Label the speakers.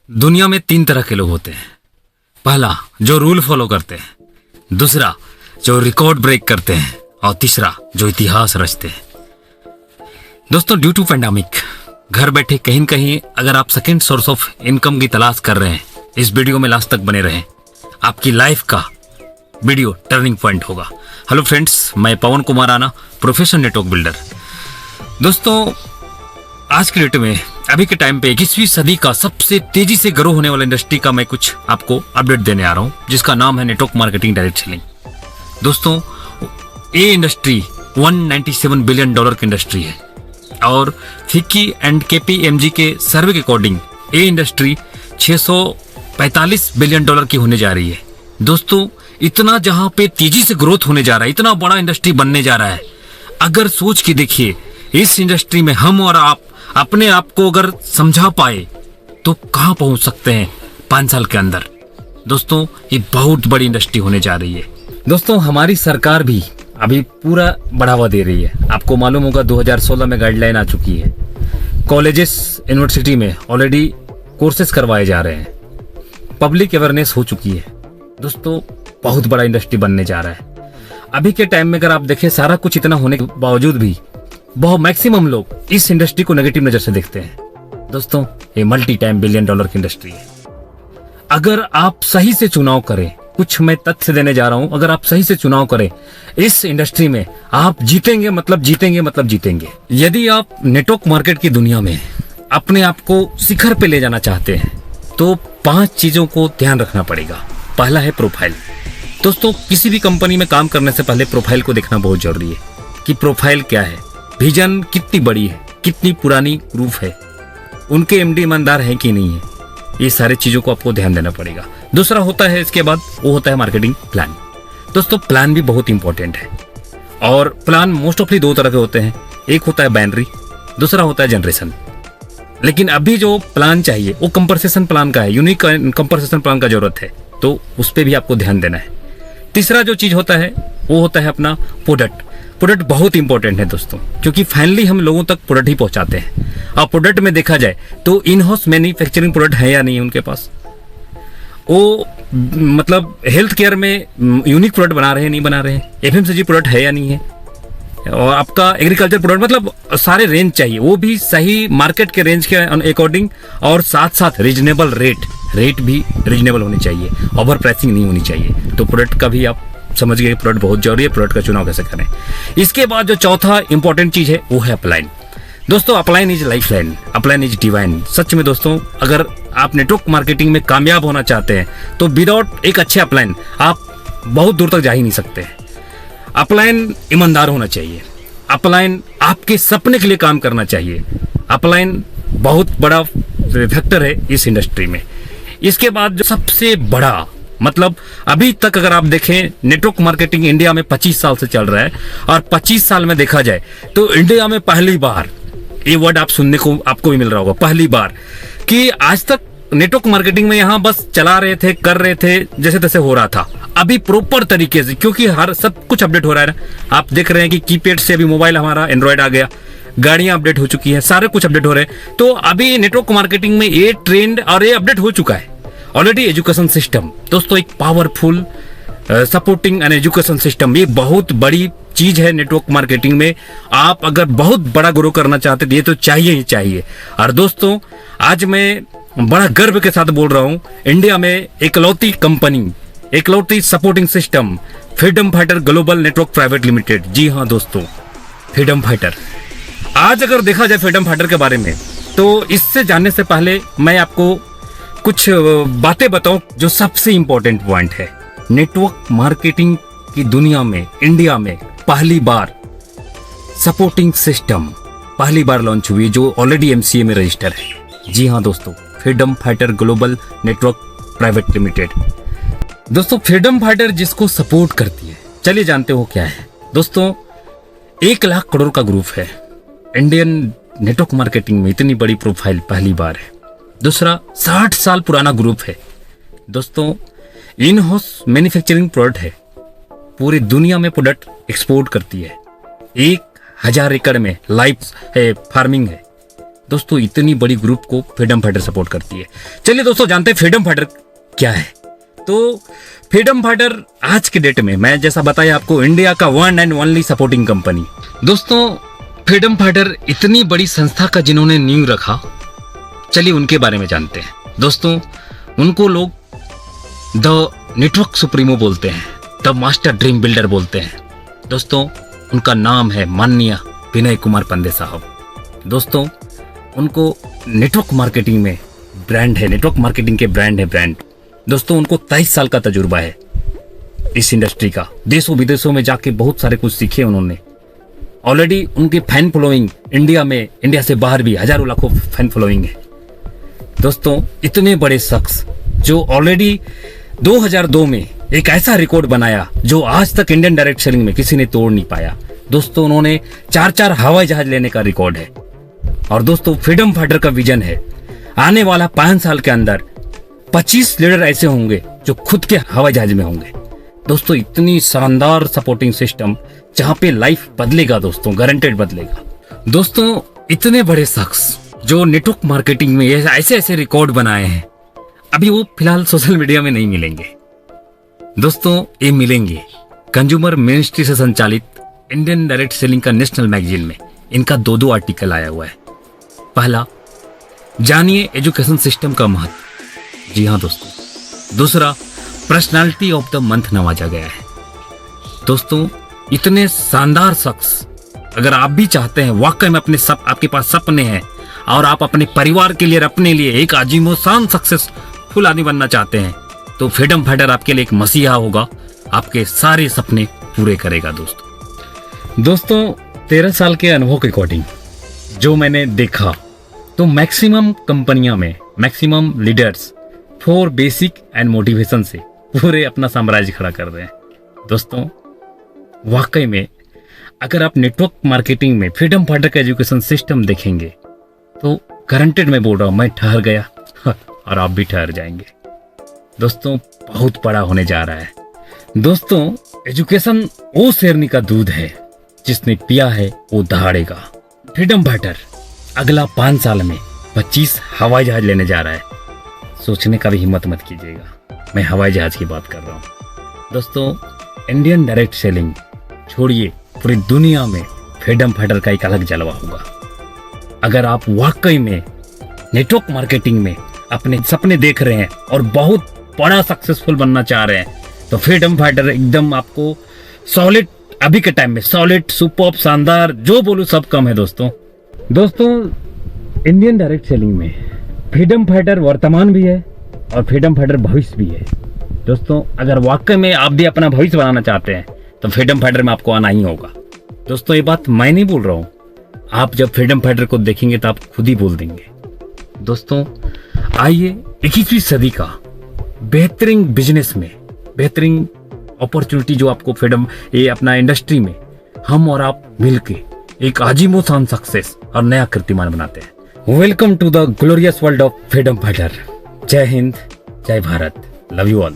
Speaker 1: दुनिया में तीन तरह के लोग होते हैं। पहला जो रूल फॉलो करते हैं, दूसरा जो रिकॉर्ड ब्रेक करते हैं और तीसरा जो इतिहास रचते हैं। दोस्तों, ड्यू टू पैंडेमिक घर बैठे कहीं न कहीं अगर आप सेकेंड सोर्स ऑफ इनकम की तलाश कर रहे हैं, इस वीडियो में लास्ट तक बने रहें। आपकी लाइफ का वीडियो टर्निंग पॉइंट होगा। हेलो फ्रेंड्स, मैं Pawan Kumar Rana, professional network builder. दोस्तों, आज के डेट में अभी के टाइम पे 21वीं सदी का सबसे तेजी से ग्रो होने वाला इंडस्ट्री का मैं कुछ आपको अपडेट देने आ रहा हूं, जिसका नाम है नेटवर्क मार्केटिंग डायरेक्ट सेलिंग। दोस्तों, ये इंडस्ट्री $197 बिलियन की इंडस्ट्री है और फिक्की एंड केपीएमजी के सर्वे के अकॉर्डिंग ये इंडस्ट्री $645 बिलियन की होने जा रही है। दोस्तों, इतना जहां पे तेजी से ग्रोथ होने जा रहा है, इतना बड़ा इंडस्ट्री बनने जा रहा है, अगर सोच के देखिए इस इंडस्ट्री में हम और आप अपने आप को अगर समझा पाए तो कहां पहुंच सकते हैं 5 साल के अंदर। दोस्तों, ये बहुत बड़ी इंडस्ट्री होने जा रही है। दोस्तों, हमारी सरकार भी अभी पूरा बढ़ावा दे रही है। आपको मालूम होगा 2016 में गाइडलाइन आ चुकी है। कॉलेजेस यूनिवर्सिटी में ऑलरेडी कोर्सेज करवाए जा रहे हैं, पब्लिक अवेयरनेस हो चुकी है। दोस्तों, बहुत बड़ा इंडस्ट्री बनने जा रहा है। अभी के टाइम में अगर आप देखें, सारा कुछ इतना होने के बावजूद भी बहुत मैक्सिमम लोग इस इंडस्ट्री को नेगेटिव नजर से देखते हैं। दोस्तों, ये मल्टी टाइम $1 बिलियन की इंडस्ट्री है। अगर आप सही से चुनाव करें, कुछ मैं तथ्य देने जा रहा हूं, अगर आप सही से चुनाव करें इस इंडस्ट्री में, आप जीतेंगे मतलब जीतेंगे। यदि आप नेटवर्क मार्केट की दुनिया में अपने आप को शिखर पे ले जाना चाहते हैं तो 5 चीजों को ध्यान रखना पड़ेगा। पहला है प्रोफाइल। दोस्तों, किसी भी कंपनी में काम करने से पहले प्रोफाइल को देखना बहुत जरूरी है कि प्रोफाइल क्या है, विजन कितनी बड़ी है, कितनी पुरानी प्रूफ है, उनके एमडी ईमानदार है कि नहीं है। ये सारी चीजों को आपको ध्यान देना पड़ेगा। दूसरा होता है, इसके बाद वो होता है मार्केटिंग प्लान। दोस्तों, प्लान भी बहुत इंपॉर्टेंट है और प्लान मोस्ट ऑफली 2 तरह के होते हैं। एक होता है बाइनरी, दूसरा होता है जनरेशन। लेकिन अभी जो प्लान चाहिए वो कंपनसेशन प्लान का है, यूनिक कंपनसेशन प्लान का जरूरत है, तो उस पर भी आपको ध्यान देना है। तीसरा जो चीज होता है वो होता है अपना प्रोडक्ट। प्रोडक्ट बहुत इंपॉर्टेंट है दोस्तों, क्योंकि फाइनली हम लोगों तक प्रोडक्ट ही पहुंचाते हैं। और प्रोडक्ट में देखा जाए तो इन हाउस मैन्युफैक्चरिंग प्रोडक्ट है या नहीं उनके पास, वो मतलब हेल्थ केयर में यूनिक प्रोडक्ट बना रहे हैं नहीं बना रहे हैं, एफएमसीजी प्रोडक्ट है या नहीं है, और आपका एग्रीकल्चर प्रोडक्ट, मतलब सारे रेंज चाहिए, वो भी सही मार्केट के रेंज के अकॉर्डिंग, और साथ साथ रीजनेबल रेट भी रीजनेबल होनी चाहिए, ओवर प्राइसिंग नहीं होनी चाहिए। तो प्रोडक्ट का भी आप समझ गए, प्रोडक्ट बहुत जरूरी है, प्रोडक्ट का चुनाव कैसे करें। इसके बाद जो चौथा इंपॉर्टेंट चीज है वो है अपलाइन। दोस्तों, upline is life line, upline is divine. सच में दोस्तों, अगर आप नेटवर्क मार्केटिंग में कामयाब होना चाहते हैं तो विदाउट एक अच्छे अपलाइन आप बहुत दूर तक जा ही नहीं सकते। अपलाइन ईमानदार होना चाहिए, अपलाइन आपके सपने के लिए काम करना चाहिए। अपलाइन बहुत बड़ा फैक्टर है इस इंडस्ट्री में। इसके बाद जो सबसे बड़ा, मतलब अभी तक अगर आप देखें, नेटवर्क मार्केटिंग इंडिया में 25 साल से चल रहा है और 25 साल में देखा जाए तो इंडिया में पहली बार, ये वर्ड आप सुनने को आपको भी मिल रहा होगा, पहली बार कि आज तक नेटवर्क मार्केटिंग में यहाँ बस चला रहे थे, कर रहे थे, जैसे तैसे हो रहा था। अभी प्रॉपर तरीके से, क्योंकि हर सब कुछ अपडेट हो रहा है ना। आप देख रहे हैं कि कीपैड से अभी मोबाइल हमारा एंड्रॉयड आ गया, गाड़ियां अपडेट हो चुकी हैं, सारे कुछ अपडेट हो रहे हैं। तो अभी नेटवर्क मार्केटिंग में ये ट्रेंड और ये अपडेट हो चुका है ऑलरेडी। एजुकेशन सिस्टम दोस्तों, एक powerful supporting and education system, ये बहुत बड़ी चीज है नेटवर्क मार्केटिंग में। आप अगर बहुत बड़ा ग्रो करना चाहते हैं तो ये तो चाहिए ही चाहिए। और दोस्तों, आज मैं बड़ा गर्व के साथ बोल रहा हूं, इंडिया में इकलौती कंपनी, इकलौती supporting system, freedom fighter global network private limited. जी हाँ दोस्तों, फ्रीडम फाइटर। आज अगर देखा जाए फ्रीडम फाइटर के बारे में, तो इससे जानने से पहले मैं आपको कुछ बातें बताऊं जो सबसे इंपॉर्टेंट पॉइंट है। नेटवर्क मार्केटिंग की दुनिया में, इंडिया में पहली बार सपोर्टिंग सिस्टम पहली बार लॉन्च हुई, जो ऑलरेडी एमसीए में रजिस्टर है। जी हाँ दोस्तों, freedom fighter global network private limited. दोस्तों, फ्रीडम फाइटर जिसको सपोर्ट करती है, चलिए जानते हो क्या है। दोस्तों, 1 लाख करोड़ का ग्रुप है। इंडियन नेटवर्क मार्केटिंग में इतनी बड़ी प्रोफाइल पहली बार है। दूसरा, 60 साल पुराना ग्रुप है। दोस्तों, इन हाउस मैन्युफैक्चरिंग प्रोडक्ट है, पूरी दुनिया में प्रोडक्ट एक्सपोर्ट करती है। 1000 एकड़ में लाइव फार्मिंग है, दोस्तों इतनी बड़ी ग्रुप को फ्रीडम फाइटर सपोर्ट करती है। चलिए दोस्तों जानते हैं फ्रीडम फाइटर क्या है। तो फ्रीडम फाइटर आज के डेट में मैं जैसा बताया आपको इंडिया का one and only supporting company. दोस्तों फ्रीडम फाइटर इतनी बड़ी संस्था का जिन्होंने नींव रखा, चलिए उनके बारे में जानते हैं। दोस्तों उनको लोग द नेटवर्क सुप्रीमो बोलते हैं, द मास्टर ड्रीम बिल्डर बोलते हैं। दोस्तों उनका नाम है माननीय विनय कुमार पंडे साहब। दोस्तों उनको नेटवर्क मार्केटिंग में ब्रांड है, नेटवर्क मार्केटिंग के ब्रांड है ब्रांड। दोस्तों उनको 23 साल का तजुर्बा है इस इंडस्ट्री का। देशों विदेशों में जाके बहुत सारे कुछ सीखे उन्होंने। ऑलरेडी उनकी फैन फॉलोइंग इंडिया में, इंडिया से बाहर भी हजारों लाखों फैन फॉलोइंग है। दोस्तों इतने बड़े शख्स जो ऑलरेडी 2002 में एक ऐसा रिकॉर्ड बनाया जो आज तक इंडियन डायरेक्ट सेलिंग में किसी ने तोड़ नहीं पाया। दोस्तों उन्होंने 4 हवाई जहाज लेने का रिकॉर्ड है। और दोस्तों फ्रीडम फाइटर का विजन है आने वाला 5 साल के अंदर 25 लीडर ऐसे होंगे जो खुद के हवाई जहाज में होंगे। दोस्तों इतनी शानदार सपोर्टिंग सिस्टम जहां पे लाइफ बदलेगा, दोस्तों गारंटेड बदलेगा। दोस्तों इतने बड़े शख्स जो नेटवर्क मार्केटिंग में ऐसे ऐसे रिकॉर्ड बनाए हैं, अभी वो फिलहाल सोशल मीडिया में नहीं मिलेंगे। दोस्तों ये मिलेंगे कंज्यूमर मिनिस्ट्री से संचालित इंडियन डायरेक्ट सेलिंग का नेशनल मैगजीन में। इनका 2 आर्टिकल आया हुआ है। पहला, जानिए एजुकेशन सिस्टम का महत्व। जी हाँ दोस्तों। दूसरा, पर्सनालिटी ऑफ द मंथ नवाजा गया है। दोस्तों इतने शानदार शख्स, अगर आप भी चाहते हैं वाकई में आपके पास सपने हैं और आप अपने परिवार के लिए, अपने लिए एक आजीमोशान सक्सेसफुल आदमी बनना चाहते हैं, तो फ्रीडम फाइटर आपके लिए एक मसीहा होगा, आपके सारे सपने पूरे करेगा। दोस्तों 13 साल के अनुभव के अकॉर्डिंग जो मैंने देखा, तो मैक्सिमम कंपनियां में maximum leaders for basic and motivation से पूरे अपना साम्राज्य खड़ा कर रहे हैं। दोस्तों वाकई में अगर आप नेटवर्क मार्केटिंग में फ्रीडम फाइटर का एजुकेशन सिस्टम देखेंगे तो गारंटेड मैं बोल रहा हूं, मैं ठहर गया और आप भी ठहर जाएंगे। दोस्तों बहुत बड़ा होने जा रहा है। दोस्तों एजुकेशन वो शेरनी का दूध है, जिसने पिया है वो दहाड़ेगा। फ्रीडम फाइटर अगला 5 साल में 25 हवाई जहाज लेने जा रहा है। सोचने का भी हिम्मत मत कीजिएगा, मैं हवाई जहाज की बात कर रहा हूँ। दोस्तों इंडियन डायरेक्ट सेलिंग छोड़िए, पूरी दुनिया में फ्रीडम फाइटर का एक अलग जलवा होगा। अगर आप वाकई में नेटवर्क मार्केटिंग में अपने सपने देख रहे हैं और बहुत बड़ा सक्सेसफुल बनना चाह रहे हैं, तो फ्रीडम फाइटर एकदम आपको सॉलिड, अभी के टाइम में सॉलिड, सुपर, शानदार, जो बोलूं सब कम है। दोस्तों इंडियन डायरेक्ट सेलिंग में फ्रीडम फाइटर वर्तमान भी है और फ्रीडम फाइटर भविष्य भी है। दोस्तों अगर वाकई में आप भी अपना भविष्य बनाना चाहते हैं तो फ्रीडम फाइटर में आपको आना ही होगा। दोस्तों ये बात मैं नहीं बोल रहा हूँ, आप जब फ्रीडम फाइटर को देखेंगे तो आप खुद ही बोल देंगे। दोस्तों आइए 21वीं सदी का बेहतरीन बिजनेस में, बेहतरीन अपॉर्चुनिटी जो आपको फ्रीडम ये अपना इंडस्ट्री में हम और आप मिलके एक आजीमोशान सक्सेस और नया कीर्तिमान बनाते हैं। Welcome to the glorious world of freedom fighter. जय हिंद, जय भारत, लव यू ऑल।